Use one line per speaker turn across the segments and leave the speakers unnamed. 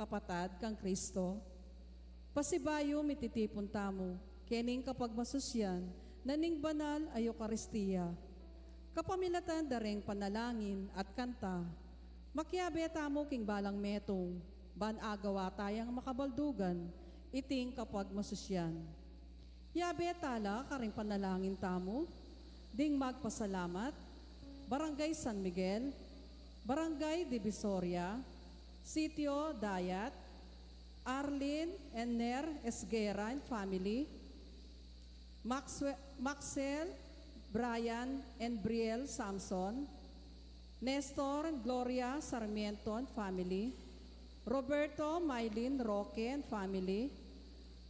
kapatad kang Kristo. Pasibayo mititipon tamo, kening kapag masusyan, naning banal ay Eucharistia. Kapamilatan dareng panalangin at kanta, makiabe tamo king balang metong, ban agawa tayang makabaldugan, iting kapag masusyan. Yabe tala karing panalangin tamo, ding magpasalamat, Barangay San Miguel, Barangay Divisoria, Sitio Dayat, Arlene and Ner Esguera and family, Maxel, Brian and Brielle Samson, Nestor and Gloria Sarmiento and family, Roberto Mylene Roque and family,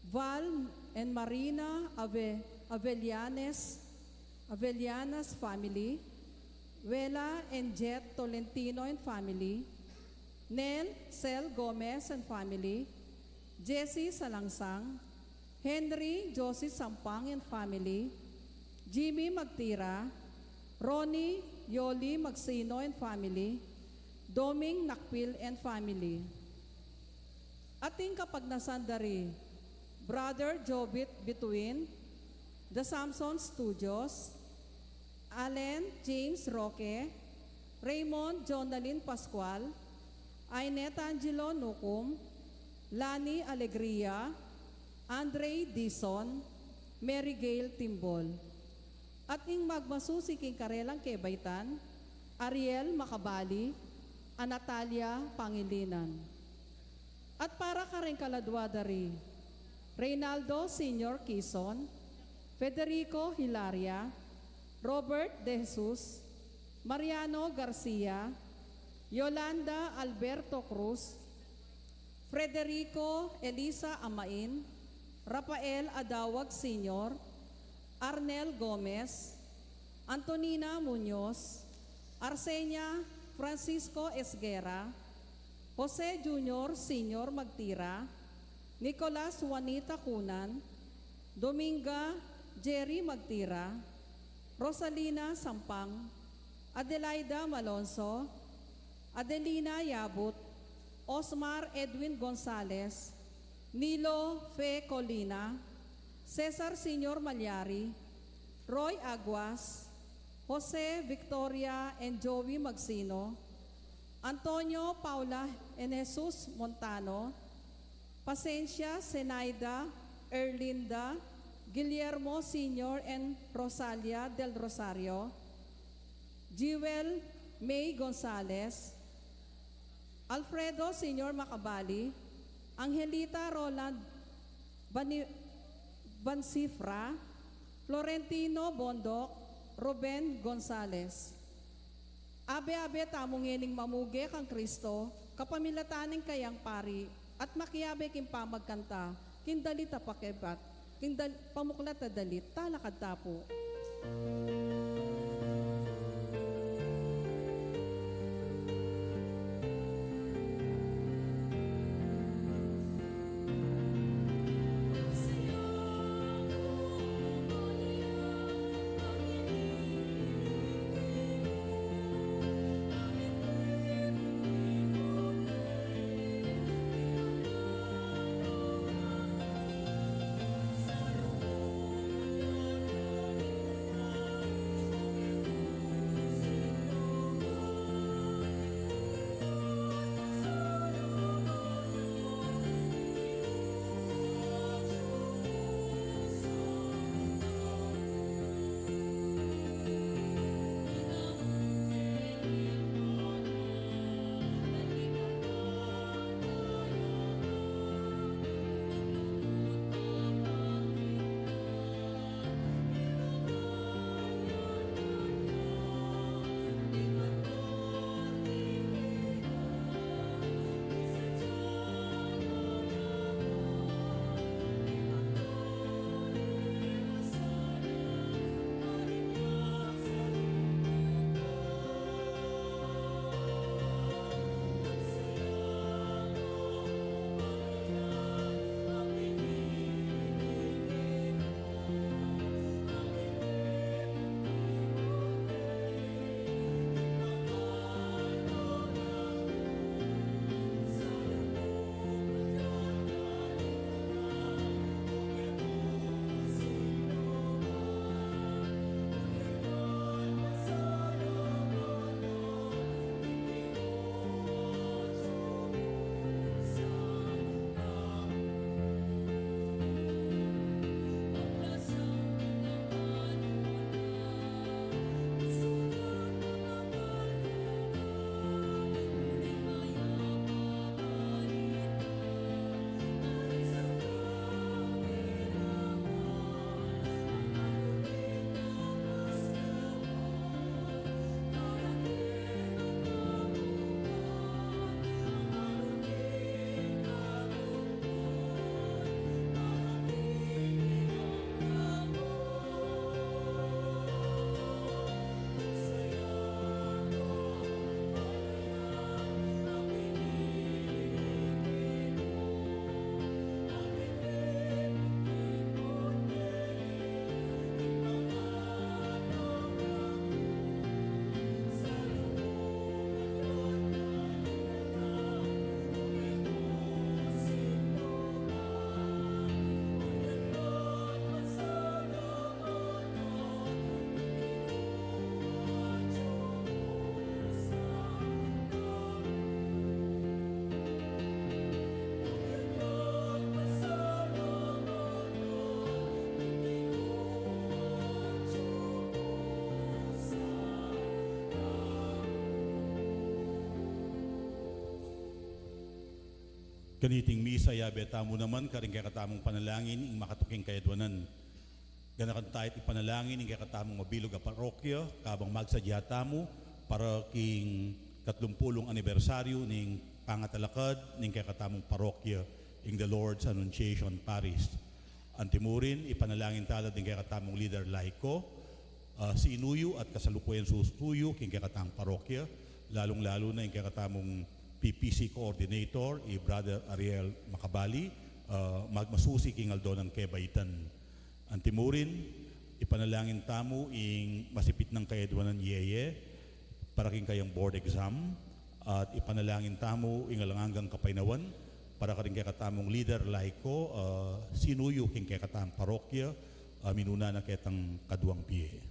Val and Marina Avellanas family, Wela and Jet Tolentino and family, Nel Cel Gomez and family, Jesse Salangsang, Henry Josie Sampang and family, Jimmy Magtira, Ronnie Yoli Magsino and family, Doming Nakpil and family. Ating kapag nasandari, Brother Jobit Bituin, The Samson Studios, Allen James Roque, Raymond Jonalyn Pascual, Ainet Angelo Nucum, Lani Alegria, Andre Dison, Mary Gail Timbol. At ing magmasusiking karelang kebaitan, Ariel Makabali, Anatalia Pangilinan. At para ka rin kaladwadari, Reynaldo Sr. Quezon, Federico Hilaria, Robert De Jesus, Mariano Garcia, Yolanda Alberto Cruz, Frederico Elisa Amain, Rafael Adawag Sr., Arnel Gomez, Antonina Muñoz, Arsenia Francisco Esguera, Jose Jr. Sr. Magtira, Nicolas Juanita Cunan, Dominga Jerry Magtira, Rosalina Sampang, Adelaida Malonzo, Adelina Yabut, Osmar Edwin Gonzales, Nilo Fe Colina, Cesar Sr. Malyari, Roy Aguas, Jose Victoria and Joey Magsino, Antonio Paula and Jesus Montano, Pasencia Zenaida Erlinda, Guillermo Sr. and Rosalia del Rosario, Jewel May Gonzales, Alfredo Sr. Macabali, Angelita Roland Bansifra, Florentino Bondok, Ruben Gonzales. Abe-abe tamong ngening mamuge kang Kristo, kapamilataning kayang pari, at makiabe king pamagkanta, kindalita pakebat, pamuklat na dalit, talakad tapo.
Kaniting misa yabe tamo naman karing kay katamong panalangin ing makatuking kayadwanan. Ganakan tayo ipanalangin ing kay katamong mabilog a parokya kabang magsadya tamo para king 30 anibersaryo ning pangatalakad ning kay katamong parokya ing the Lord's Annunciation Parish. Antimurin ipanalangin tala din kay katamong leader laiko si Inuyo at kasalukuyan susuyo king kay katamong parokya lalong-lalo na ing kay katamong PPC Coordinator, Brother Ariel Macabali, magmasusi king Aldonang Kebaitan. Antimurin, ipanalangin tamo ing masipit ng kayadwanan yeye para king kayang board exam at ipanalangin tamo ing alangangang kapaynawan para karing kay katamong leader laiko sinuyo king kay katamong parokya minuna na ketang kaduang piye.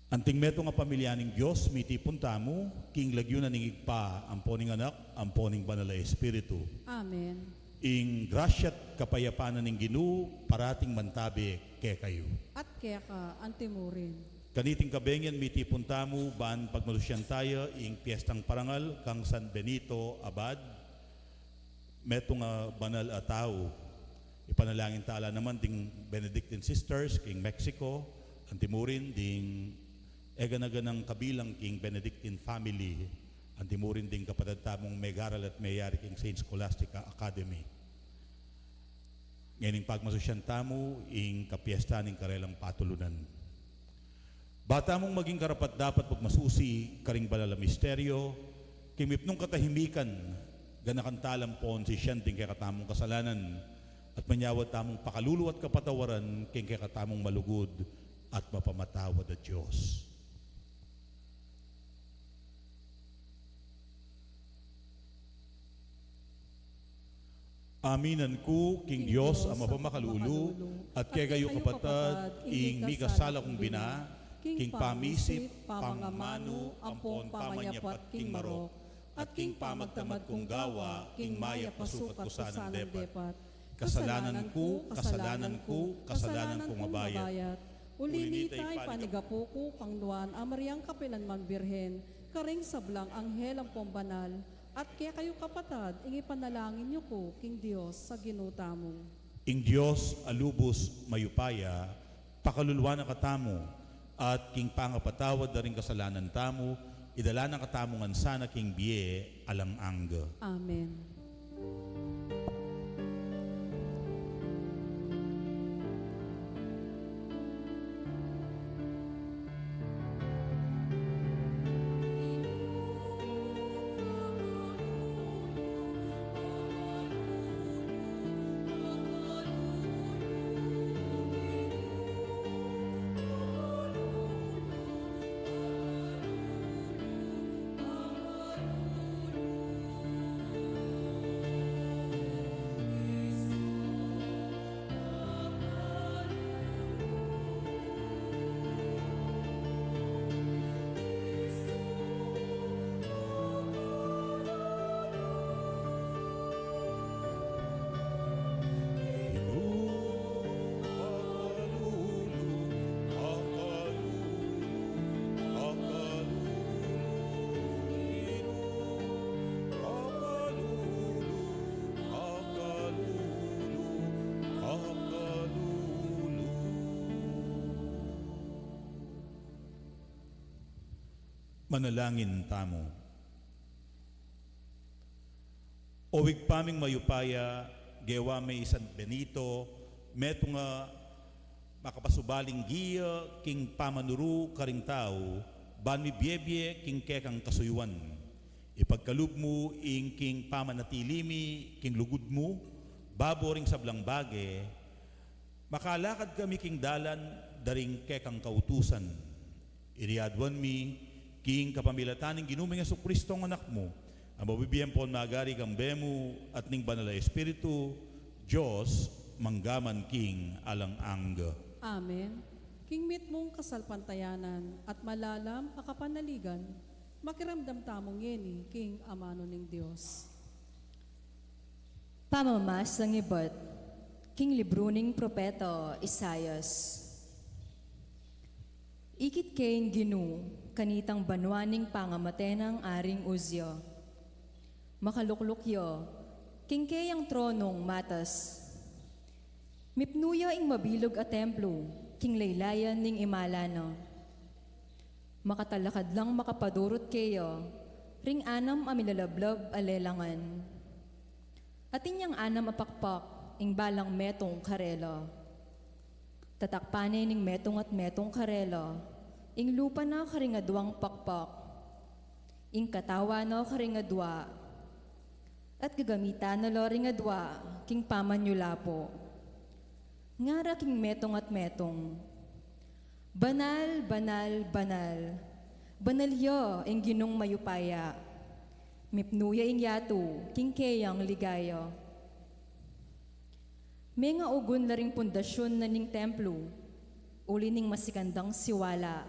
Anting meto nga pamilyaning Diyos, mitipon tamo, king lagyo na ningigpa, amponing anak, amponing banal na Espiritu.
Amen.
Ing grasyat kapayapanan ng Ginoo, parating mantabi kay kayo.
At kaya ka, antimurin.
Kaniting kabengyan, mitipon tamo, baan pagmalusyan tayo, ing piyestang parangal, kang San Benito Abad, meto nga banal a tao. Ipanalangin tala naman ding Benedictine Sisters, king Mexico, antimurin ding eganaganang kabilang king Benedictine family, antimurin ding kapatid tamong Megaral at Mayari king Saint Scholastica Academy. Ngayon pagmasusyan tamo ing kapiesta ning karelang patulunan. Bata mong maging karapat dapat pagmasusi karing balala misteryo, kimipnong katahimikan, ganakan talampon si siyan ding kay katamong kasalanan, at manyawad tamong pakalulu at kapatawaran king kay katamong malugod at mapamatawad at Diyos. Aminan ko, King Diyos, ang mapamakalulu, at kay kayo kapatad, ing mi kasala kong bina, King pamisip, pamangamano, ampong pamanyapat, King marok, at King pamagtamad kong gawa, King maya pasukat ko sanang depat. Kasalanan ko, kasalanan ko, kasalanan kong mabayat.
Ulinitay panigapuko kang nuan amaryang kapilan man birhen, karing sablang anghel ang pombanal, at kaya kayo kapatad, ingi panalangin niyo ko, King Diyos, sa ginuta mo.
Ing Diyos, alubos, mayupaya, pakalulwa na katamo, at king pangapatawad na rin kasalanan tamo, idala na katamongan sana king biye, alang angga.
Amen.
Manalangin tamo. Owig paming mayupaya, gewa may San Benito, meto nga makapasubaling giya, king pamanuru karing tao, banmi biebye king kekang kasuyuan. Ipagkalub mo ing king pamanatilimi, king lugod mo, baboring sablang bage, makalakad kami king dalan, daring kekang kautusan. Iriadwan mi, king kapamilataning ginuming Yesu Kristo ang anak mo, ang mabibiyang po nagari kang bemu at ning banal na Espiritu, Diyos, manggaman king alang angga.
Amen. King mit mong kasalpantayanan at malalam akapanaligan, makiramdam tamong yeni, King amano ning Diyos.
Pamamas ng ibat, King libro ning Propeto Isayas. Ikit kain ginu, kanitang banwaning pangamate ng aring Uzyo. makaluklukyo, kingkeyang tronong matas. Mipnuya ing mabilog a templo, king laylayan ning imalano. Makatalakad lang makapadurot kayo, ring anam amilalablab alelangan. Atin yang anam apakpak, ing balang metong karelo. Tatakpanay ning metong at metong karelo, ing lupa na karingadwang pakpak. Ing katawa na karingadwa, at gagamitan na loringadwa, king pamanyulapo. Ngara king metong at metong. Banal, banal, banal. Banalyo ing ginong mayupaya. Mipnuya ing yato, king keyang ligayo. May nga ugon na ring pundasyon na ning templo, uli ning masikandang siwala,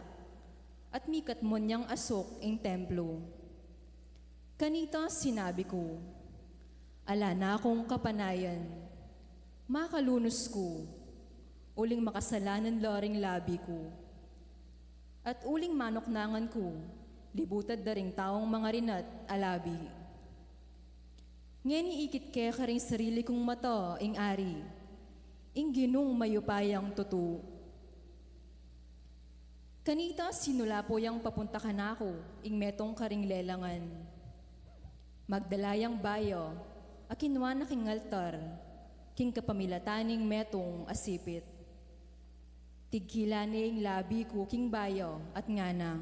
at mikat mo niyang asok ing templo. Kanita sinabi ko, ala na akong kapanayan, makalunos ko, uling makasalanan loring labi ko. At uling manoknangan ko, libutad da ring taong mga rinat alabi. Ngeni ikit kaya ka ring sarili kong mata, ing ari, ing ginong mayupayang tutu. Kanita sinula po yang papunta ka na ako, ing metong karing lelangan. Magdalayang bayo, akinwa na king altar, king kapamilataning metong asipit. Tigkilaning labi ko king bayo at ngana.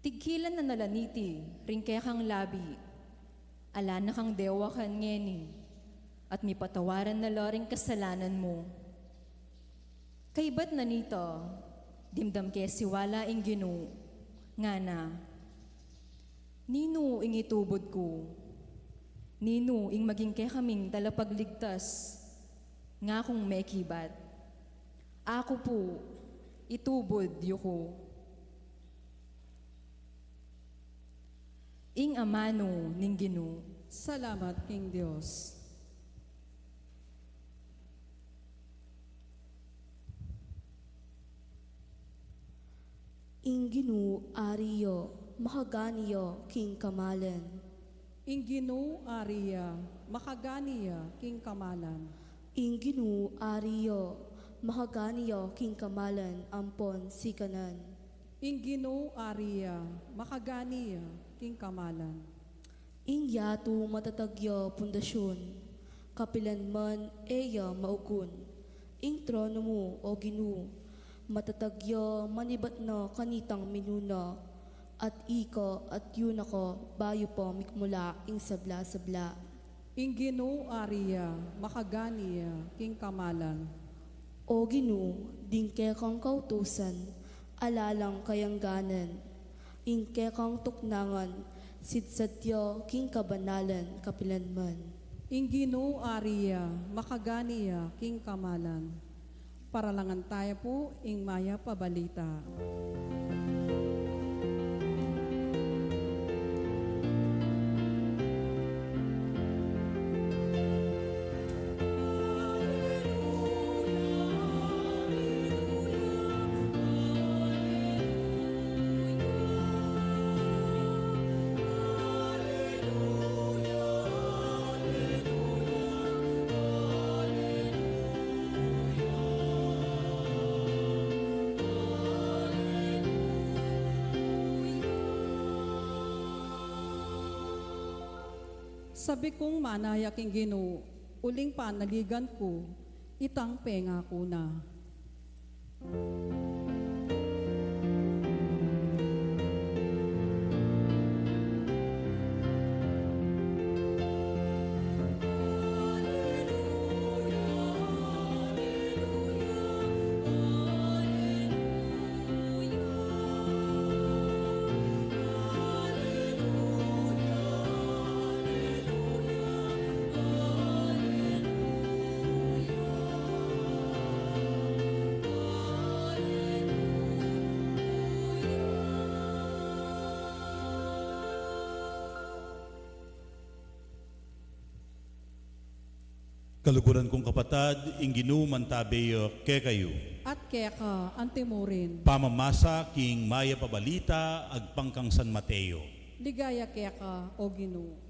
Tigkilan na nalaniti, ring kaya kang labi, ala na kang dewa kan ngeni, at mipatawaran na loring kasalanan mo. Kaibat na nito, dimdam kaya siwala ing ginu, ngana. Nino ing itubod ko, nino ing maging kaya kaming talapagligtas, nga kung may kibat. Ako po, itubod yuko. Ing amano ning ginu.
Salamat, King Diyos.
Inginu ariyo, makaganiyo, king kamalan.
Inginu Aria, Makaganiya, King Kamalan.
Inginu ariyo, makaganiyo, king kamalan, ampon sikanan.
Inginu Aria, Makaganiya, King Kamalan.
Ingyatu matatagyo pundasyon, kapilan man eya maukun. Ing trono mo, o ginu, matatagyo manibat na kanitang minuna, at iko at yun ako, bayo po mikmula ing sabla-sabla.
Inginu Aria, Makaganiya, King Kamalan.
O ginu, dingke kang kautusan, alalang kayangganan, ingke kang tuknangan, sidsatyo king kabanalan, kapilanman.
Inginu Aria, Makaganiya, King Kamalan. Paralangan tayo po, ing maya pabalita. Sabi kong manayak ing Ginoo, uling panaligan ko, itang penga ko na.
Kaluguran kong kapatad, inginu mantabeyo ke kayo.
At kaya ka, antimurin.
Pamamasa king maya pabalita agpangkang San Mateo.
Ligaya kaya ka, O Ginoo.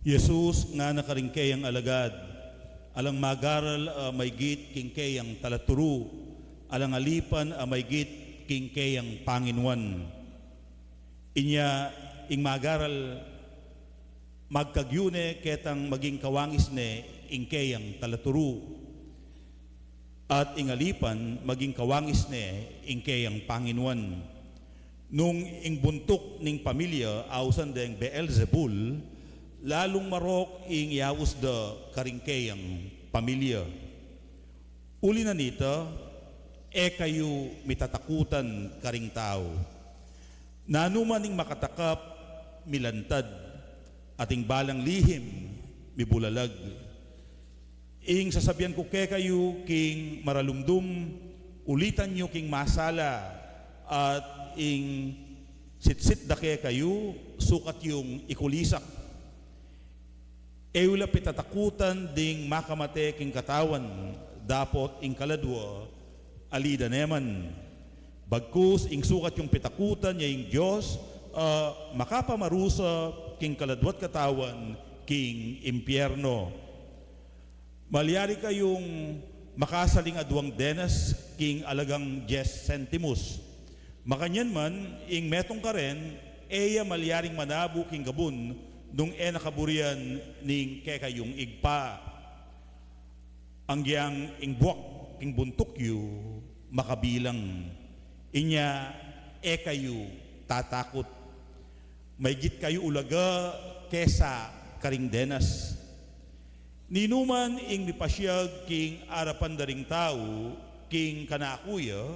Jesus nga nakaringkay ang alagad, alang magaral may git kingkay ang talaturu, alang alipan may git kingkay ang Panginuan. Inya ing magaral magkagyune ketang maging kawangis ne ingkay ang talaturu, at ingalipan maging kawangis ne ingkay ang Panginuan. Nung ing buntok ning pamilya ausan deng Beelzebul, lalong marok ing yawus da karingkay ang pamilya. Uli na nito, kayo mitatakutan karing tao. Nanuman ing makatakap, milantad, ating balang lihim, mibulalag. Ing sasabihan ko kayo king maralumdum, ulitan nyo king masala, at ing sitsit da kayo, sukat yung ikulisak. Eula pitatakutan ding makamate king katawan, dapot ing kaladwa, alida neman. Bagkus ing sukat yung pitakutan niya ing Diyos, makapamarusa king kaladwat katawan, king impyerno. Malyari kayong makasaling adwang denas, king alagang 10 centimus. Makanyan man, ing metong karen, eya malyaring manabu king gabun, nung nakaburian ning kekayong igpa. Ang giyang ing buwak king buntok yu makabilang. Inya kayo tatakot. May git kayo ulaga kesa karing denas. Ninuman ing mipasyag king arapan daring tao king kanakuya,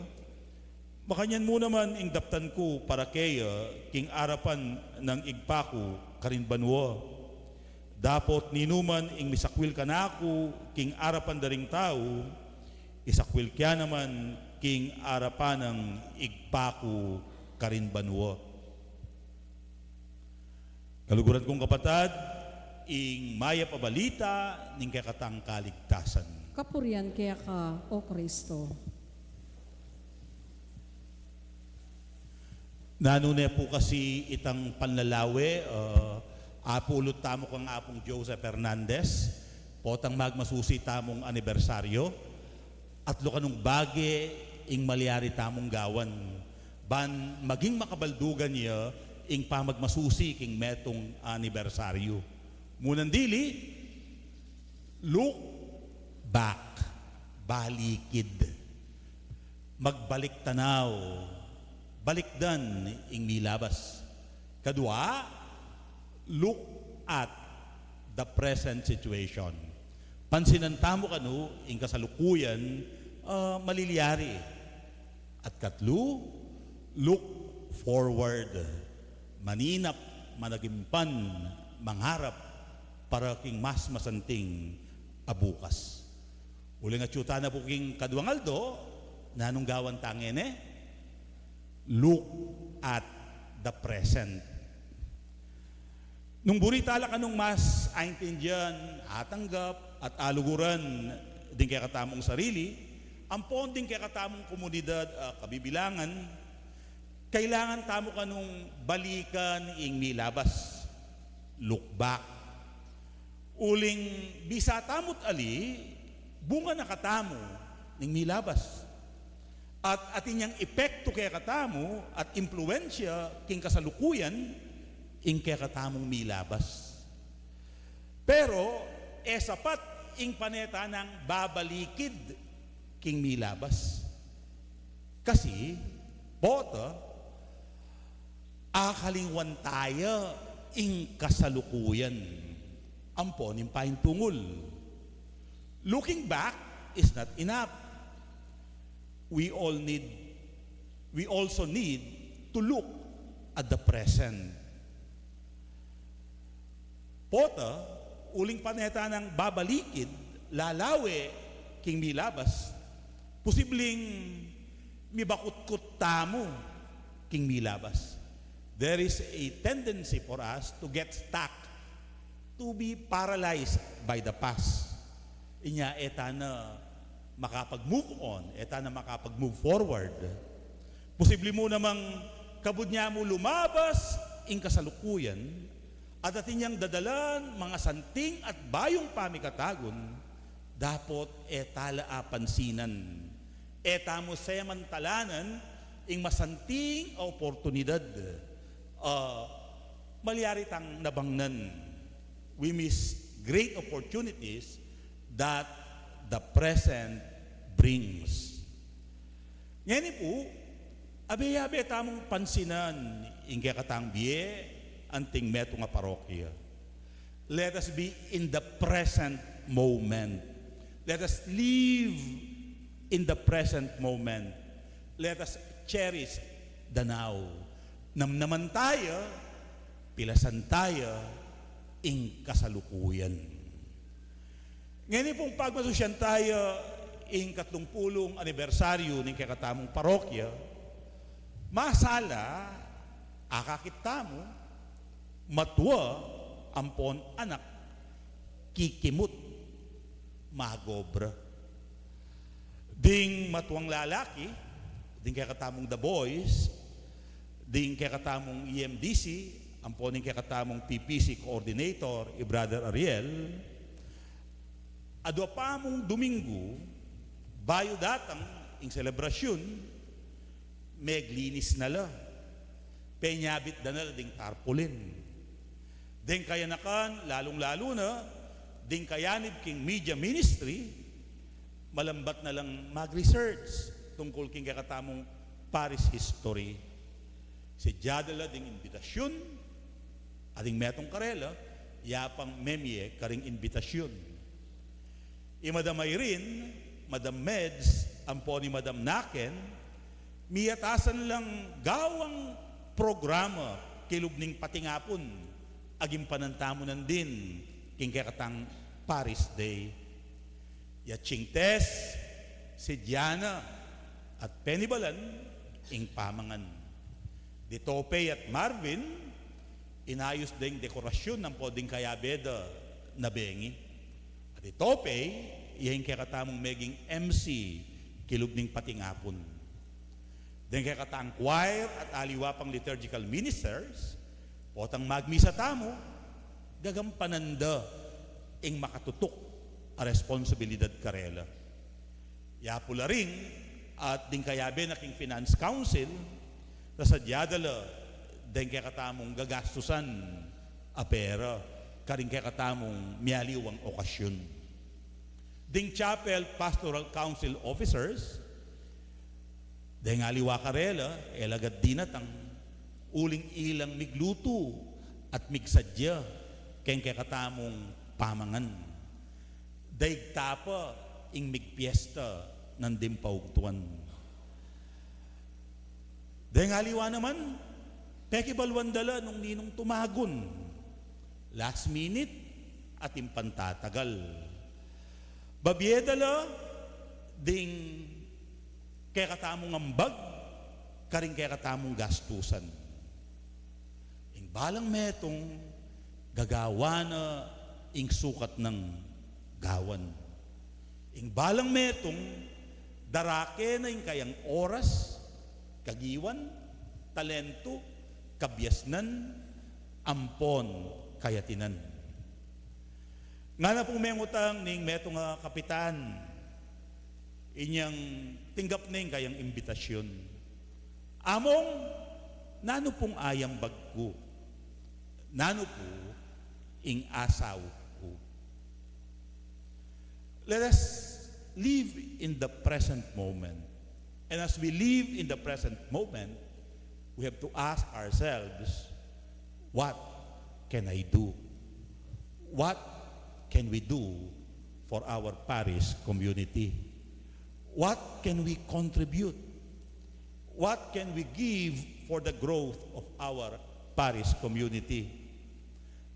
makanyan mo naman ing daptan ko para kaya king arapan ng igpaku karin banwa. Dapot ninuman ing misakwil kanako king arapan daring tao, isakwil kya naman king arapan ng igpaku karin banwa. Kaluguran kong kapatad, ing maya pabalita ning kakatang kaligtasan.
Kapurian kaya ka, O Kristo.
Nanune po kasi itang panlalawe, apulot tamo kang apong Joseph Hernandez, potang magmasusi tamong anibersaryo, at kanong bage ing malyari tamong gawan. Ban maging makabaldugan niya ing pamagmasusi king metong anibersaryo. Munan dili, look back, balikid, magbalik tanaw, balikdan ing milabas. Kadua, look at the present situation. Pansinan tamo kanu ing kasalukuyan maliliari. At katlo, look forward. Maninap, managimpan, mangharap para king mas masanting abukas. Uli nga tiyuta na po king kaduangaldo, nanong gawan tangene, look at the present. Nung buritala ka nung mas aintindihan, atanggap at aluguran din kaya katamong sarili, ang ponding kaya katamong komunidad, kabibilangan, kailangan tamo ka nung balikan ing milabas. Look back. Uling bisa tamot ali, bunga na katamo ning milabas. At atin niyang epekto kaya katamo at impluensya king kasalukuyan ing kaya katamong milabas. Pero sapat ing paneta ng babalikid king milabas. Kasi bota akalingwan tayo ing kasalukuyan. Ampon ing paintungol. Looking back is not enough. We also need to look at the present. Pota, uling paneta ng babalikid, lalawe, king milabas, posibleng mibakut-kut tamo, king milabas. There is a tendency for us to get stuck, to be paralyzed by the past. Inya, eta na makapag-move on, eta na makapag-move forward. Posible mo namang kabud niya mo lumabas ing kasalukuyan at atin niyang dadalan mga santing at bayong pamikatagon, dapot etala apansinan. Eta mo samantalanan ing masanting oportunidad. Malyaritang nabangnan. We miss great opportunities that the present brings. Ngayon po, abe-abe tamong pansinan ingge katang biye anting meto nga parokya. Let us be in the present moment. Let us live in the present moment. Let us cherish the now. Namnaman tayo, pilasan tayo, ing kasalukuyan. Ngayon pong pagmasusyan tayo ing 30 anibersaryo ng kakatamong parokya, masala, akakita mo, matwa, ampon anak, kikimut, magobra. Ding matuwang lalaki, ding kakatamong The Boys, ding kakatamong EMDC, ampon ng kakatamong PPC coordinator, Brother Ariel, adwa pa mong Domingo, bayo datang ing selebrasyon, meglinis na la. Penyabit na la ding tarpulin. Ding kayanakan, lalong-lalo na, ding kayanib king media ministry, malambat na lang mag-research tungkol king kakatamong Paris history. Si Jadala ding imbitasyon, ading metong karela, yapang memye karing imbitasyon. Madam Irene, Madam Meds, ampo ni Madam Naken, miyatasan lang gawang programa kilubning patingapon, aging panantamunan din, king kakatang Paris Day. Yatsing Tess, si Diana, at Penibalan, ing pamangan. Di Tope at Marvin, inayos ding dekorasyon ng poding kayabeda na bengi. At di Tope, iyahin kakatamong meging MC, kilubning patingapon. Ding kakatang choir at aliwapang liturgical ministers, potang magmisa tamo, gagampananda ing makatutok a responsibilidad karela. Yapula ring at ding kayabe na king finance council, nasadyadala ding kakatamong gagastusan a pera, karing kakatamong miyaliwang okasyon. Ding chapel pastoral council officers, ding aliwa karela, elagad dinatang uling ilang migluto at migsadya keng kakatamong pamangan. Daig tapa ing migpiesta ng dimpaugtuan. Dahil aliwa naman, pekibalwan dala nung ninong tumagon. Last minute at impantatagal. Babiedala, ding kaya katamong ambag, karing kaya katamong gastusan. Ing balang metong, gagawa na ing sukat ng gawan. Ing balang metong, darake na ing kayang oras, kagiwan, talento, kabyasnan, ampon, kayatinan. Nga na pong may utang ning metong kapitan, inyang tinggap na yung kayang imbitasyon. Among, nano pong ayang bagko, nano po ing asaw ko. Let us live in the present moment. And as we live in the present moment, we have to ask ourselves, what can I do? What can we do for our parish community? What can we contribute? What can we give for the growth of our parish community?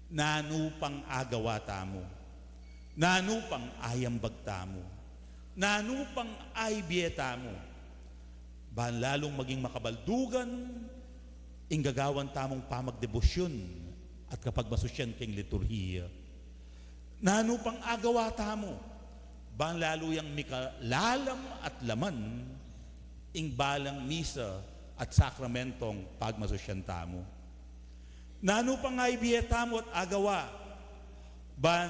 Nanu pang agawata mo? Nanu pang ayambagta mo? Nanu pang aybieta mo? Bahan lalong maging makabaldugan, ing gagawan tamong pamagdebosyon at kapag masusyan king liturhiya. Nano pang agawa tamo, bahan lalo yang mikalalam at laman, ing balang misa at sakramentong pagmasusyan tamo. Nano pang aibiyetamo at agawa, ban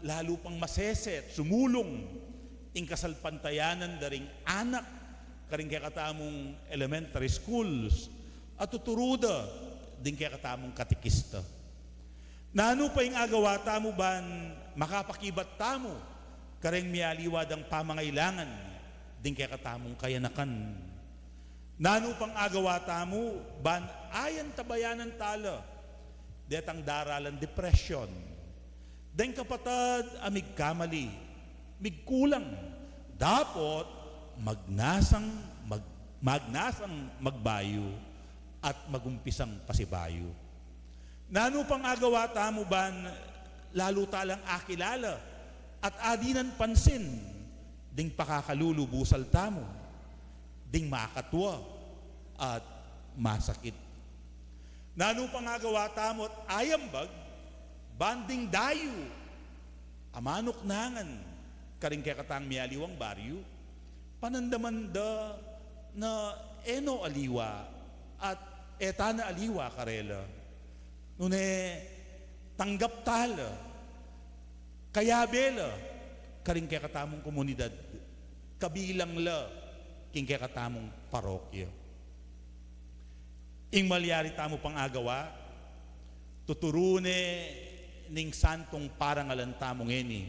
lalo pang maseset, sumulong, ing kasalpantayanan daring anak, karing kaya katamong elementary schools, at tuturuda, din kaya katamong katikista. Nano pa yung agawa tamo ban, makapakibat tamo, karing mialiwad ang pamangailangan, din kaya katamong kayanakan. Nano pang agawa tamo, ban ayan tabayanan tala, detang daralan depression. Den kapatad amig kamali, migkulang, dapat magnasang magbayo at magumpisang pasibayo. Nano pang agawa tamo ban, lalo talang akilala at adinan pansin, ding pakakalulubusal tamo, ding makatwa at masakit. Nano pang agawa tamo at ayambag, banding dayo, amanok nangan, karing kaya katang mialiwang baryo, panandamanda na eno aliwa at etana aliwa karela. Nune tanggap tala, kaya bela, karing kaya katamong komunidad, kabilang la, king kaya katamong parokya. Ing malyari tamo pang agawa, tuturune ning santong parangalan tamong eni,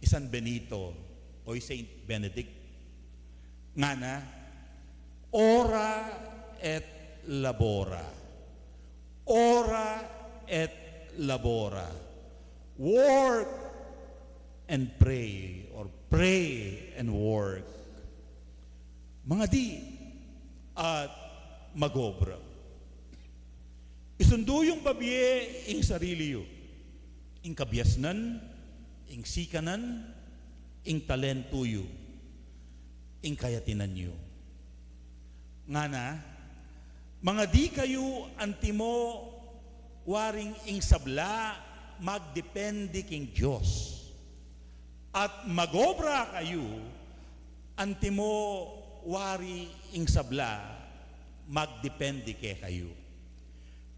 San Benito o Saint Benedict. Nga na, ora et labora. Ora et labora. Work and pray, or pray and work. Mga di at magobra. Isundo yung babiye ing sarili yo, ing kabyasnan, ing sikanan, ing talento yo, ing kayatinan yo. Nga na, mga di kayo antimo waring ing sabla, magdepende king Diyos. At magobra kayo, antimo wari ing sabla, magdepende kay kayo.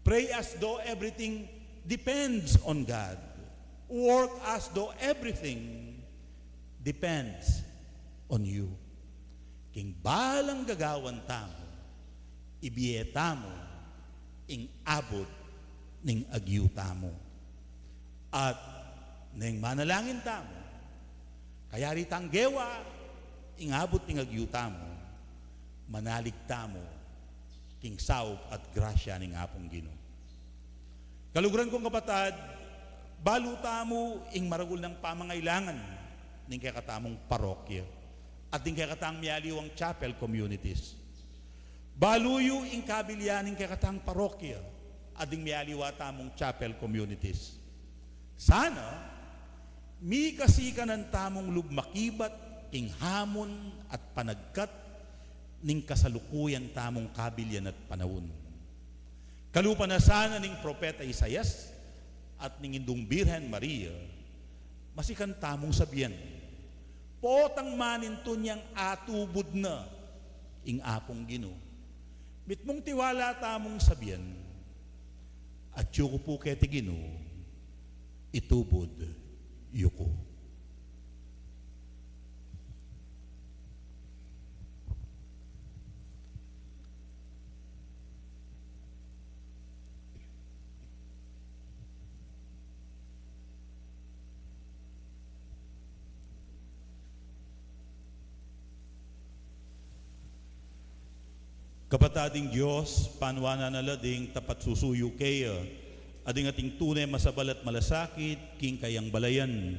Pray as though everything depends on God. Work as though everything depends on you. King balang gagawan tamo, ibiyeta mo, ing abot ning agyu tamo. At ning manalangin tamo, kaya ritang gewa, ing abot ning agyu tamo, manalig tamo, king saup at grasya ning apong Ginoo. Kaluguran kong kapatad, baluta mo ing maragul ng pamangailangan ning kaya katamong parokya at ning kaya katang mialiwang chapel communities. Baluyo ing kabilyan ning kaya katang parokya at ning mialiwa tamong chapel communities. Sana mi kasikanan tamong lugmakibat ing hamon at panagkat ning kasalukuyan tamong kabilyan at panahon. Kalupa na sana ning propeta Isaias at ning indung Birhen Maria, masikan tamong sabihan, potang maninto niyang atubod na ing apong Ginoo. Mitmong tiwala tamong sabihan, at yuko po keti Ginoo, itubod yuko. Kapatading Diyos, panwana na lading tapat susuyo kaya, ading ating tunay masabalat malasakit, king kayang balayan.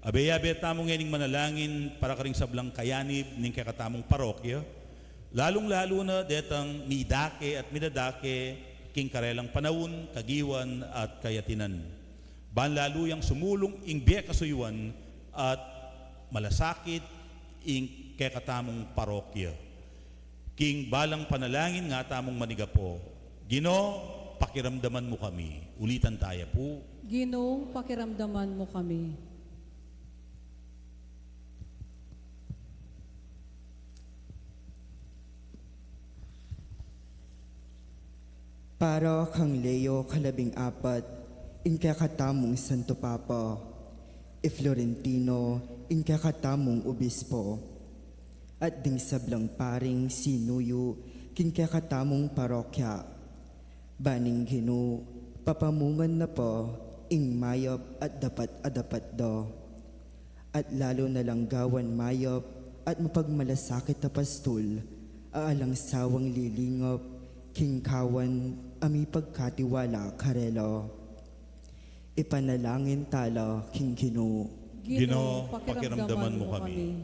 Abe-abe tamong ening manalangin para karing sablang kayanib ning kakatamong parokya, lalong-lalo na detang midake at midadake, king karelang panahon, kagiwan at kayatinan. Banlalo yang sumulong ing biya kasuyuan at malasakit ing kakatamong parokya. King balang panalangin nga tamong manigapo. Ginoo, pakiramdaman mo kami. Ulitan tayo po.
Ginoo, pakiramdaman mo kami.
Para kang Leo kalabing-apat, inkakatamong Santo Papa, e Florentino, inkakatamong Obispo, at ding sablang paring sinuyo, kinkakatamong parokya, baning Ginoo, papamungan na po, ing mayop at dapat do, at lalo na lang gawan mayop at mapagmalasakit na pastul, aalang sawang lilingop, kingkawan, ami pagkatiwala karelo. Ipanalangin talo, King Ginoo.
Ginoo, pakiramdaman mo kami.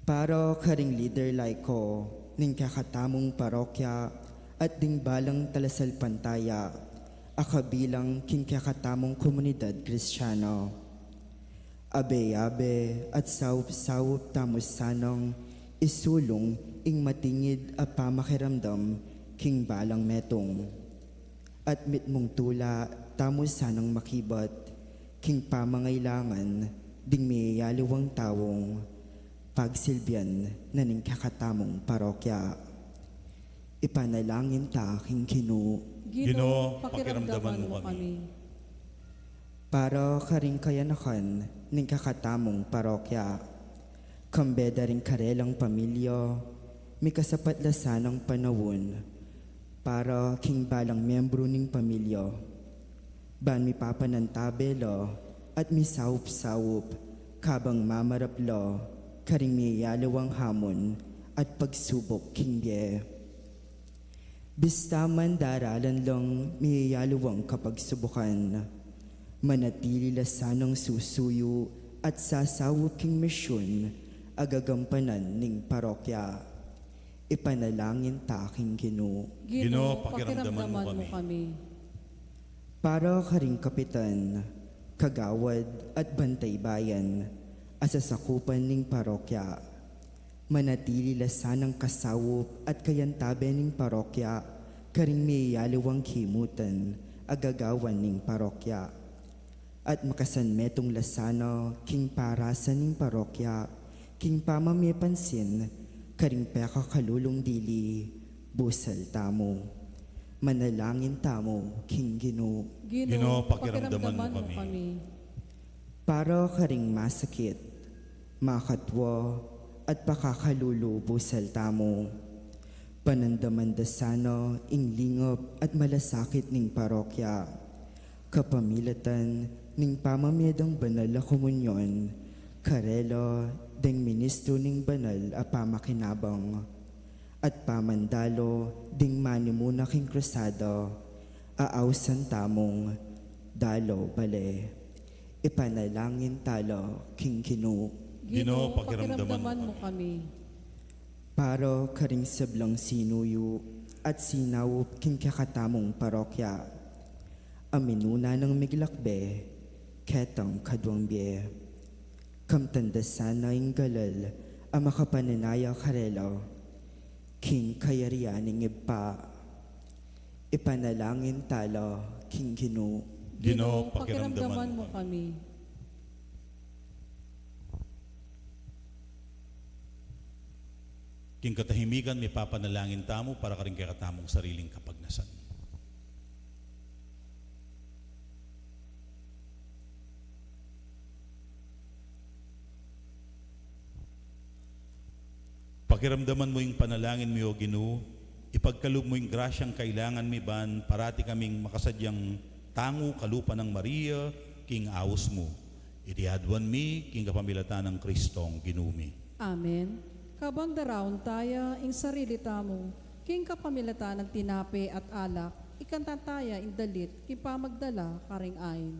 Para karing leader like ko, ning kakatamong parokya, at ding balang talasal pantaya, akabilang king kakatamong komunidad Kristiyano. Abe-abe at saup-saup tamos sanong, isulong ing matingid a pamakiramdam, king balang metong. At mitmong tula, tamos sanang makibat, king pamangailangan, ding mayayaliwang tawong, pagsilbian na ning kakatamong parokya. Ipanalangin ta, King Ginoo.
Ginoo, pakiramdaman mo kami.
Para karing kayanakan ning kakatamong parokya, kambeda ring karelang pamilya, may kasapatlasan ng panawon, para king balang membro ning pamilya, ban mi papanantabelo at mi saup-saup, kabang mamaraplo, karing mi yalawang hamon at pagsubok king bie. Bista man daralan lang mi yalawang kapagsubukan, manatili lasanang susuyo at sasawop king misyon, agagampanan ning parokya. Ipanalangin ta, King Ginoo.
Ginoo, pakiramdaman mo kami.
Para karing kapitan, kagawad at bantay bayan, asasakupan ning parokya, manatili lasanang kasawop at kayantabe ning parokya, karing may yaliwang kimutan, agagawan ning parokya. At makasanmetong lasano, king parasan ning parokya, king pamamyapansin, karing peka kalulong dili, busal tamo. Manalangin tamo, King Ginoo.
Ginoo, pakiramdaman mo kami.
Para karing masakit, makatwa, at pakakalulu, busal tamo. Panandamandasano, inglingop at malasakit ning parokya. Kapamilatan, ning pamamyadang banal na komunyon, karelo, ding ministro ning banal a pamakinabang, at pamandalo ding manimuna king krusado, aawsan tamong, dalo bale, ipanalangin talo, King Ginoo.
Ginoo, pakiramdaman mo
kami.
Para karing sablang sinuyo at sinawop king kakatamong parokya, aminuna ng miglakbe, ketang kadwang bie. Kamtandasan na ing galal, ang makapananaya karelo, king kayarianing ipa. Ipanalangin talo, King Ginoo.
Ginoo, pakiramdaman
mo kami.
King katahimikan, may papanalangin tamo para karing kakatamong sariling kapagnasan. Pakiramdaman mo yung panalangin mo, O Ginoo, ipagkaloob mo yung grasyang kailangan mi ban, parati kaming makasadyang tango kalupa ng Maria, king awos mo. Itiadwan mi, king kapamilatan ng Kristong Ginumi.
Amen. Kabang daraon taya, ing sarili tamo, king kapamilatan ng tinape at alak, ikanta taya ing dalit, king pamagdala karing ayn.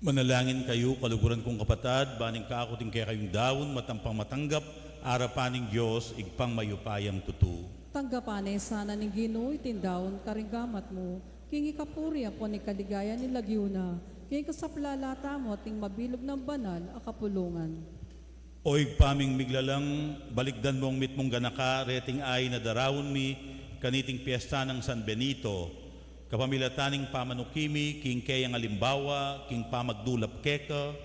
Manalangin kayo, kaluguran kong kapatad, baning kaakuting kaya kayong daon, matampang matanggap, arapaning Diyos, igpang mayupayang tutu.
Tanggapane sana ni Ginoo itindaon karinggamat mo, king ikapuri po ni kaligaya ni Lagyuna, king kasaplalata mo ting mabilog ng banal a kapulungan.
Oy paming miglalang, balikdan mong mitmong ganaka, reting ay na darawon mi, kaniting piyesta ng San Benito, kapamilataning pamanukimi, king kayang alimbawa, king pamagdulap keka,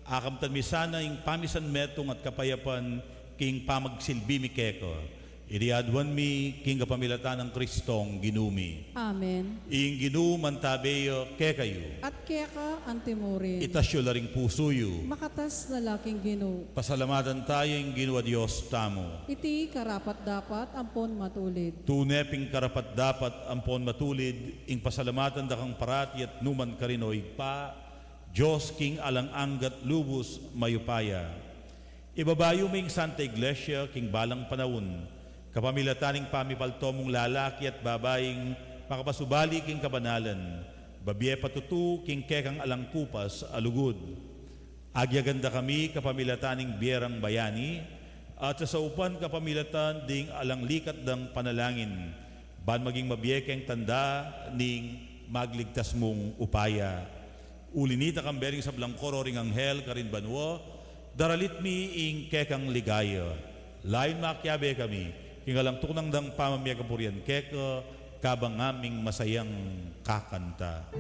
akamtan mi sana yung pamisan metong at kapayapan, king pamagsilbi mi keka. Iriadwan mi, king kapamilatan ng Kristong ginumi.
Amen.
Ing ginuman tabeyo kekayo,
At keka antimurin,
itasyo laring pusuyo,
makatas na laking Ginoo.
pasalamatan tayo yung ginwa Diyos tamo.
Iti karapat dapat ampon matulid.
Tuneping karapat dapat ampon matulid, ing pasalamatan dakang parati at numan karinoy pa, Diyos king alang anggat lubos mayupaya. Ibabayo ming Santa Iglesia king balang panahon, kapamilataning pamipalto mong lalaki at babaeng makapasubali king kabanalan, babye patutu king kekang alang kupas alugod. Agyaganda kami kapamilataning biyerang bayani, at sa saupan kapamilatan ding alang likat ng panalangin, ban maging mabiyekeng tanda ning magligtas mong upaya. Ulinita kang bering sa blangkoro ring anghel karin banwa, daralit mi ing kekang ligaya. Lain makyabe kami, kingalang tunang dang pamamiyagapurian keka, kabang aming masayang kakanta.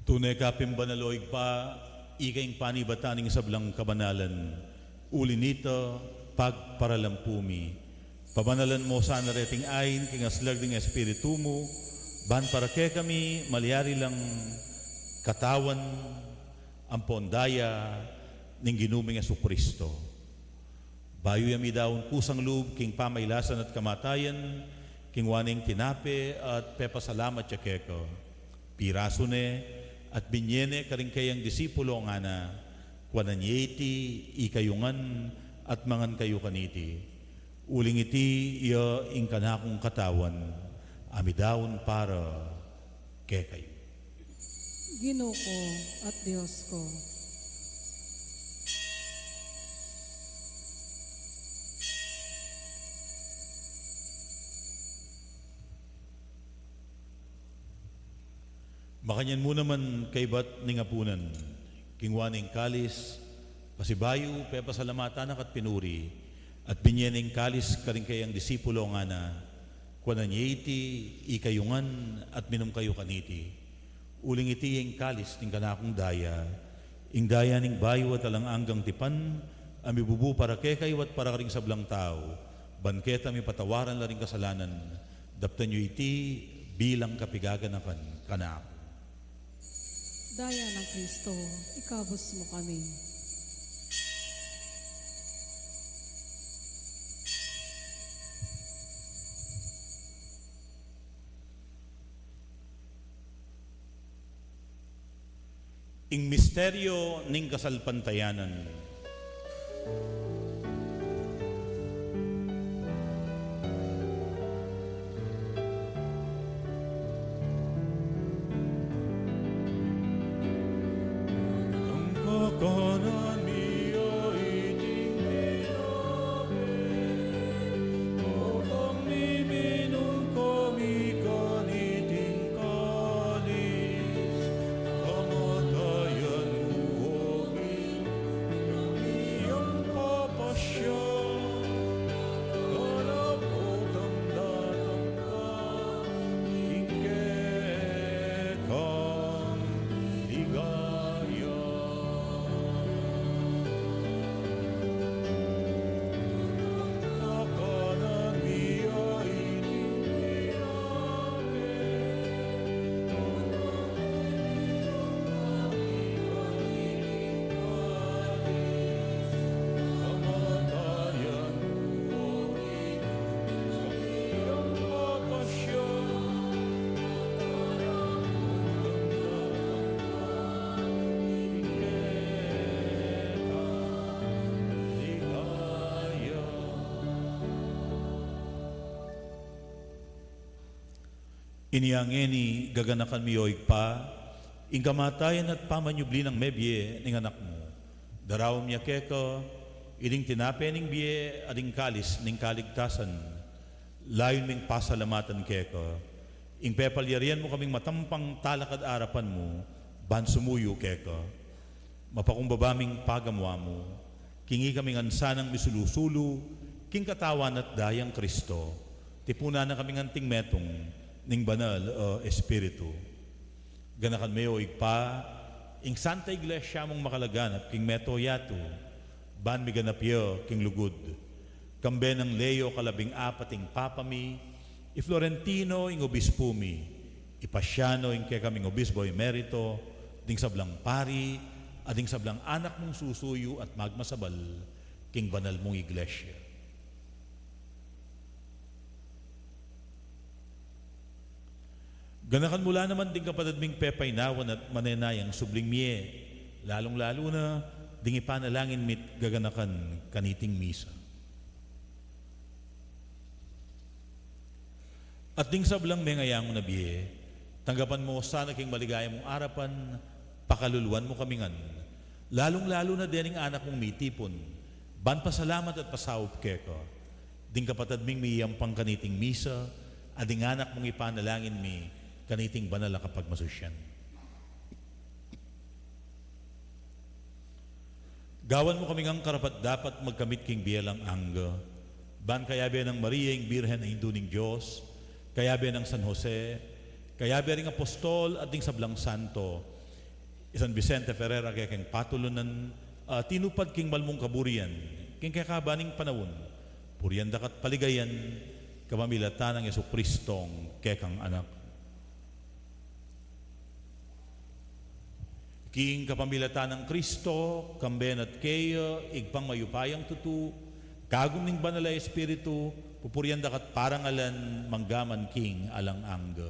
Tunay kapim banaloig pa, ikaing panibataning sablang kabanalan, ulinito pagparalampumi. Pabanalan mo sa nareting ayin, kingaslag ng espiritu mo, ban para ke kami, malyari lang katawan, ang pondaya, ning ginuming Yesu Kristo. Bayo yami daon kusang loob, king pamaylasan at kamatayan, king waning tinape at pepasalamat siya keko. Piraso ne, at binyene karing kayang disipulo nga na kwananyeti, ikayungan at mangan kayo kaniti. Uling iti iya ing kanakong katawan, amidawon para kay kayo.
Ginoo ko at Diyos ko.
Makanyan mo naman kay bat ningapunan, kingwaning kalis, pasibayo, pepasalamatan at pinuri, at binyening kalis karing kayang disipulo nga na, kwananyeti, ikayungan, at minum kayo kaniti. Uling iti yung kalis ning kanakong daya, ing daya ning bayo at alang anggang tipan, amibubu para kekayo at para karing sablang tao, banketa mi patawaran la ring kasalanan, daptan nyo iti bilang kapigaganakan kanako.
Daya ng Kristo, ikabos mo kami.
Ing misteryo ning kasalpantayanan. Ang kakanan niyo itinirabe, Otong niminong komikan iting kalis, kamatayan buhogin, iyong papasya, kalapotang datang ka, ingkekang ligaya. Kakanan niya itinirabe, kamatayan buhogin, iyong papasya, ligaya. Iniangeni gaganakan mi oig pa, ing kamatayan at pamanyubli ng mebye ning anak mo. Daraw miya keko, ining tinape ning biye ading kalis ning kaligtasan. Layon ming pasalamatan keko, ing pepalyarian mo kaming matampang talakad arapan mo, ban sumuyo keko. Mapakumbabaming pagamwa mo, kingi kaming ansanang misulusulu, king katawan at dayang Kristo, tipuna na kaming anting metong, ning banal o espiritu. Ganakan mayo igpa, ing Santa Iglesia mong makalaganap, king meto yato, ban mi ganapyo, king lugod. Kambe ng Leo kalabing apating papami, i Florentino ing obispo mi, ipasyano ing kay kaming obispo emerito, ding sablang pari, ading sablang anak mong susuyo at magmasabal, king banal mong iglesia. Ganakan mula naman din kapatid ming pepay nawan at manenayang subling miye, lalong-lalo na ding ipanalangin mit gaganakan kaniting misa. At ding sablang may ngayang na biye, tanggapan mo sana king maligaya mong arapan, pakaluluan mo kamingan, lalong-lalo na din ang anak mong mitipon, ban pasalamat at pasawop keko, ding kapatid ming miyang pangkaniting misa, ading anak mong ipanalangin mi, kaniting banal na kapag masusyan. Gawan mo kaming ang karapat dapat magkamit king biyalang angga. Ban kayabe ng Maria ing Birhen na Hinduning Diyos, kayabe ng San Jose, kayabe ring Apostol at ding sablang santo, San Vicente Ferrer kaya king patulunan, tinupad king malmong kaburian, king kakabaning panawon, purian dakat paligayan, kamamilatan ng Yesu Kristong kekang anak. King kapamilatan ng Kristo, kamben at kayo, igpang mayupayang tutu, kagum ning banal na espiritu, pupurian dakat parangalan, manggaman king alang angga.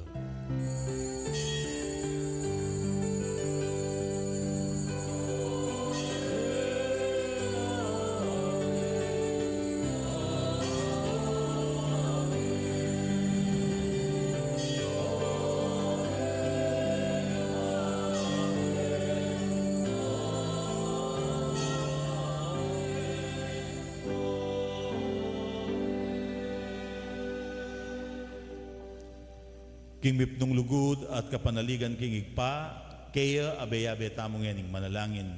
King mipnong lugod at kapanaligan king igpa, kaya abe-abe tamong yaning manalangin.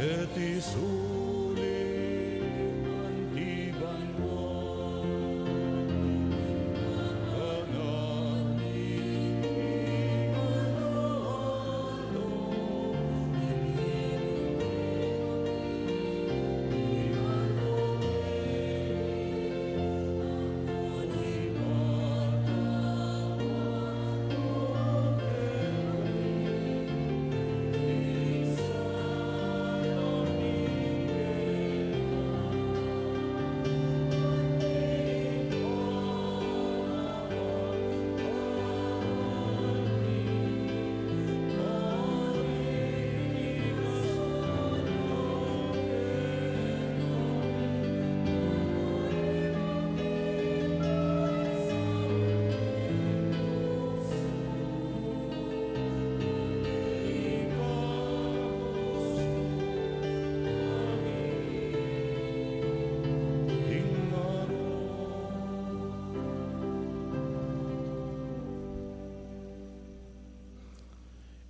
et isuli antiban mo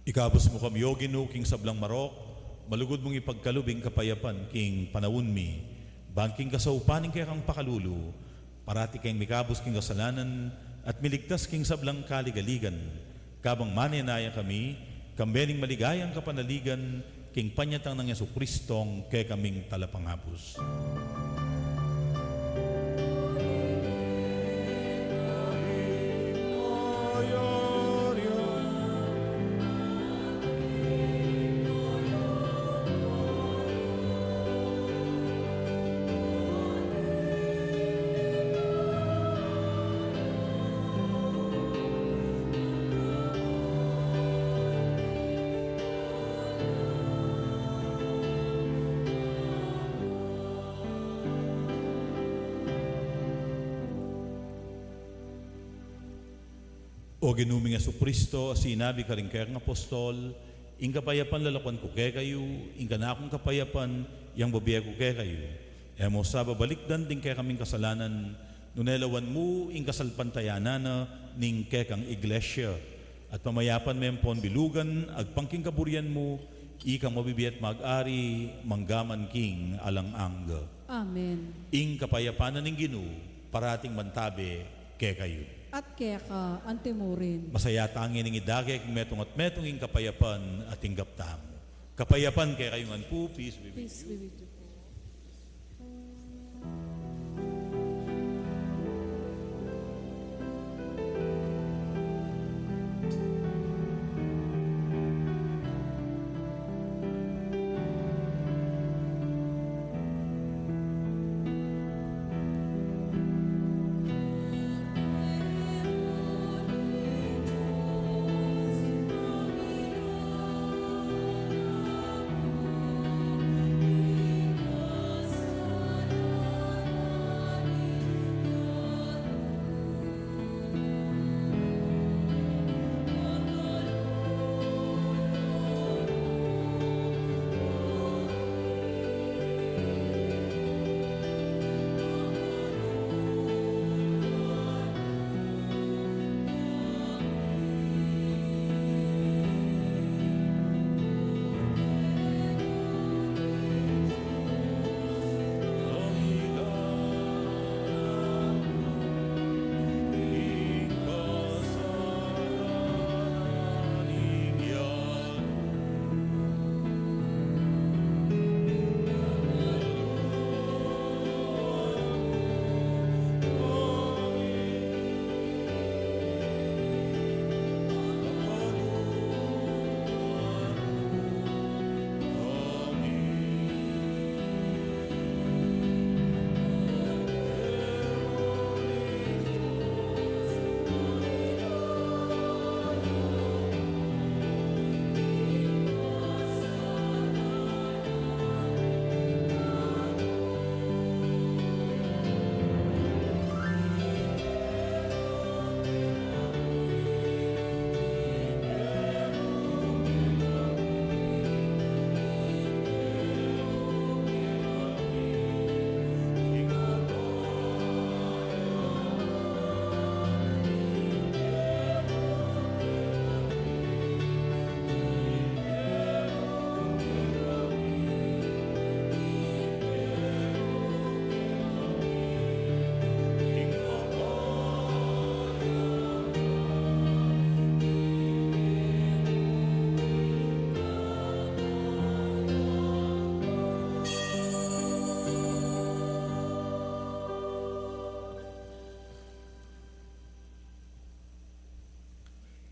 Ikabos mo kami, O Ginoo, king sablang marok, malugod mong ipagkalubing kapayapan, king panawon mi, bangking kasaupaning kaya kang pakalulu, parati kayong mikabos king kasalanan, at miligtas king sablang kaligaligan, kabang manenaya kami, kambening maligayang kapanaligan, king panyatang ng Yesu Kristong kaya kaming talapanghapos. O ginuming Yesu Kristo, sinabi ka rin kayang apostol, ing kapayapan lalakwan ko kay kayo, ing kanakong kapayapan, yang babiya ko kay kayo. E mo sa babalikdan din kay kaming kasalanan, nunelawan mo, ing kasalpantayanana, ning kay kang iglesia. At pamayapan mempon bilugan, agpangking kaburian mo, ikang mabibiyat mag-ari, manggaman king alang-angga.
Amen.
Ing kapayapanan ng Ginoo, parating mantabi kay kayo.
At kaya ka, antimurin.
Masaya tangin ng idagay kung metong at metong ing kapayapan at inggap tamo. Kapayapan kaya kayong anpu, peace be with you.
Peace be with you.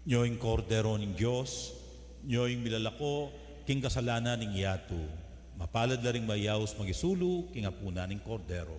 Nyoing kordero ng Diyos, nyoing milalako, king kasalanan ng yatu. Mapalad na ring mayaws magisulu, king apuna ng kordero.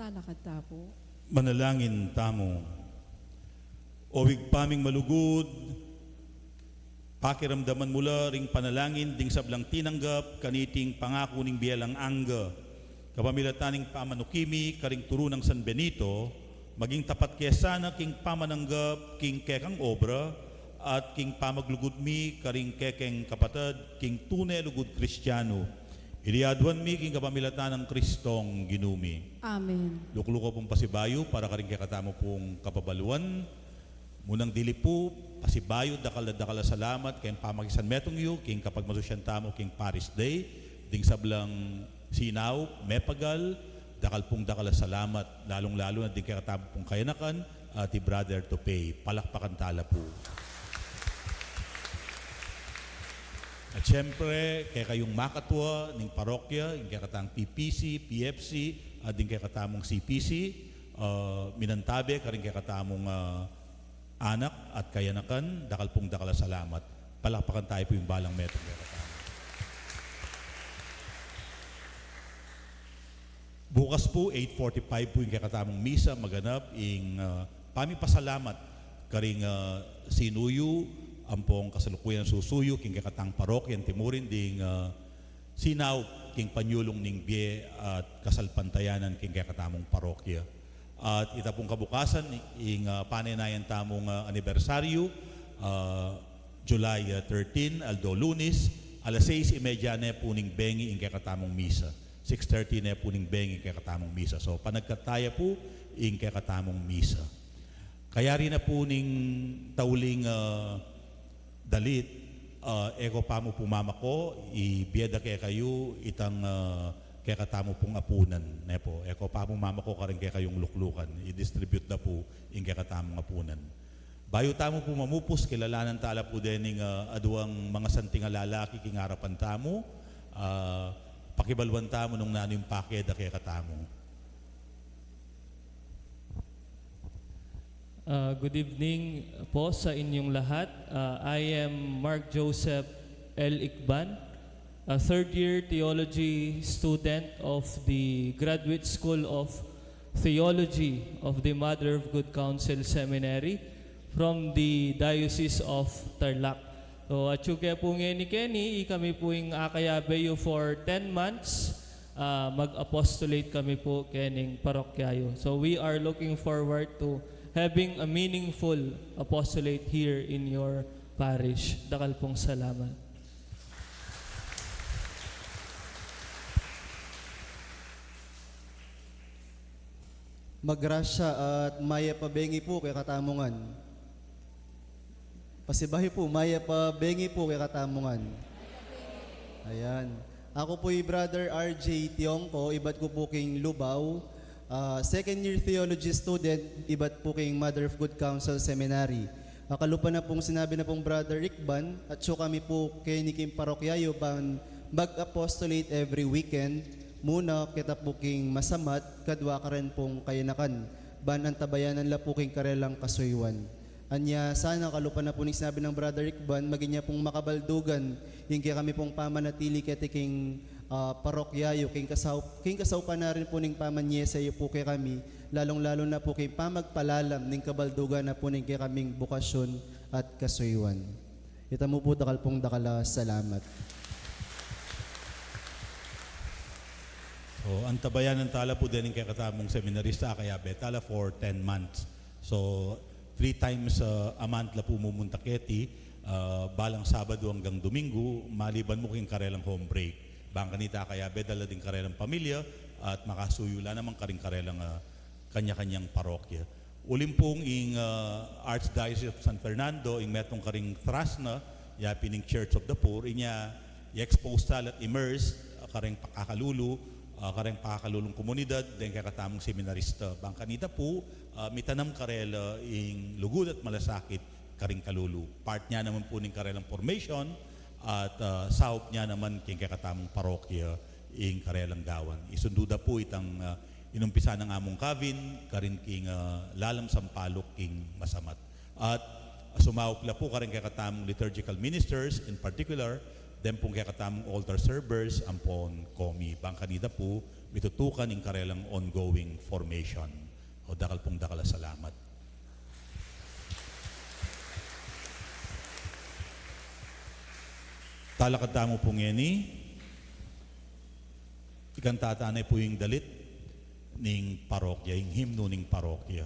talakad tapo.
Manalangin tamo. Owig paming malugod, pakiramdaman mula ring panalangin ding sablang tinanggap kaniting pangako ning biyalang angga. Kapamilataning pamanukimi karing turo ng San Benito, maging tapat kaya sana king pamananggap king kekang obra at king pamaglugod mi karing kekeng kapatid king tunay lugod Kristiyano. Iliadwan mi king kapamilatan ng Kristong ginumi.
Amen.
Lukluko pong pasibayo para karing kakatamo pong kapabaluan. Munang dili po, pasibayo, dakal salamat kayong pamagisan metong yu, king kapag masusyan tamo king Paris Day, ding sablang sinaw, mepagal, dakal salamat, lalong-lalo na ding kakatamo pong kayanakan, at brother to pay. Palakpakan tala po. At syempre, kaya kayong makatwa ng parokya, yung kaya katang PPC, PFC, at yung kaya katamong CPC, minantabe, karing kaya katamong anak at kayanakan, dakal salamat. Palakpakan tayo po yung balang metong kaya katamo. Bukas po, 8:45 po yung kaya katamong misa, maganap, yung pamipasalamat, karing sinuyo, ampong kasalukuyan susuyo, king kakatang parokya, timurin, ding sinaw, king panyulong ning bie, at kasalpantayanan, king kakatamong parokya. At ita pong kabukasan, ing paninayan tamong anibersaryo, July 13, Aldo Lunes, alas 6:30 na po ning bengi, ing kakatamong misa. 6:30 na po ning bengi, ing kakatamong misa. So, panagkataya po, ing kakatamong misa. Kaya rin na po ning tauling dalit, eko pa mo pumama ko, ibiyada kaya kayo, itang kaya katamo pong apunan. Nepo, eko pa mo mama ko karing kaya kayong luklukan, i-distribute na po yung kaya katamong apunan. Bayo tamo po mamupos, kilalanan tala po din ng aduang mga santing lalaki king harapan tamo, pakibalwan tamo nung nano yung pakeda kaya katamo.
Good evening po sa inyong lahat. I am Mark Joseph L. Ikban, a third-year theology student of the Graduate School of Theology of the Mother of Good Counsel Seminary from the Diocese of Tarlac. So at yung kaya po ngayon ni Kenny, kami po yung akayabeyo for 10 months. Mag-apostolate kami po kening parokyayo. So we are looking forward to having a meaningful apostolate here in your parish. Dakal pong salamat.
Magrasya at maya pabengi po kay katamungan. Pasibahi po, maya pabengi po kay katamungan. Ayan. Ako po yung Brother RJ Tiongco, ibat ko po king Lubao. Second year theology student, ibat po king Mother of Good Counsel Seminary. Kalupa na pong sinabi na pong Brother Ikban, at so kami po kay Nikim Parokyayo bang mag-apostolate every weekend. Muna kita po king masamat, kadwa ka rin pong kayanakan. Ban ang tabayanan la po king karelang kasuywan. Anya sana kalupa na po ni sinabi ng Brother Ikban, maging niya pong makabaldugan, yung kaya kami pong pamanatili kaya king parokyayo, king kasaw pa na rin po ning pamanyesayo po kay kami, lalong-lalo na po kay pamagpalalam ning kabaldugan na po ning kay kaming bukasyon at kasuywan. Ita mo po dakal pong dakala, salamat.
So, ang tabayan ng tala po din ng kaya katamong seminarista kaya betala for 10 months. So, 3 times a month la po mumunta keti, balang Sabado hanggang Domingo, maliban mo king karelang home break. Bang kanita kaya bedala din karelang pamilya at makasuyula naman karing karelang kanya-kanyang parokya. Ulim pong ing Archdiocese of San Fernando, ing metong karing Trasna, yapining Church of the Poor, inya i-expose at immerse karing pakakalulu, kareng pakakalulong komunidad, din kaya katamong seminarista. Bang kanita po, mitanam karela ing lugod at malasakit karing kalulu. Part niya naman po ning karelang formation at sahop niya naman king kaya katamong parokya ing karelang gawan. Isunduda po itang inumpisa ng among kavin, karin king lalam sampalok king masamat. At sumahop la po karing kaya katamong liturgical ministers, in particular, Den pong kaya katamong altar servers, ampon komi. Bang kanida po, mitutukan in karelang ongoing formation. O dakal pong dakala salamat. Talakad mo pong yeni, ikan tatanay po yung dalit ning parokya, yung himno ning parokya.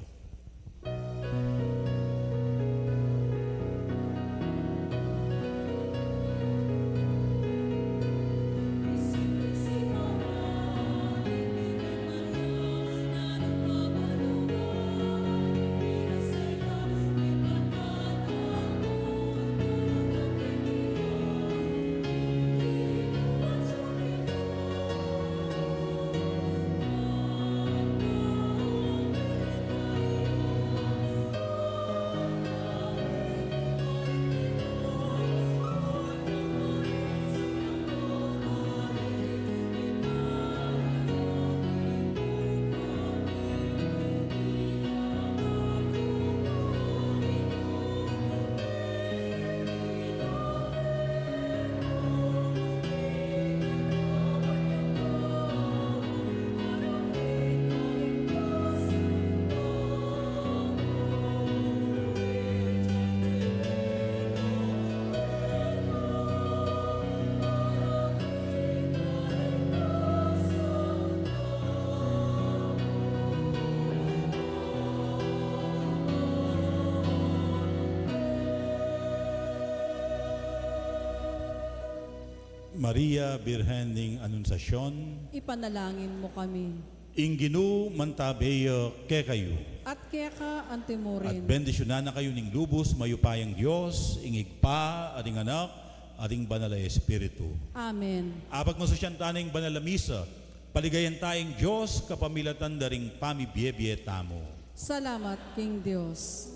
Maria Birhen ning Anunsasyon,
Ipanalangin mo kami.
Inginu mantabeyo ke kayo.
At kaya ka
At
antimurin.
bendisyonan na kayo ning lubos, mayupayang Diyos, ingigpa, ading anak, ading banal na Espiritu.
Amen.
Abag masusyan taning banal na misa, paligayan tayong Diyos, kapamilatan daring pamibiyebye tamo.
Salamat, King Diyos.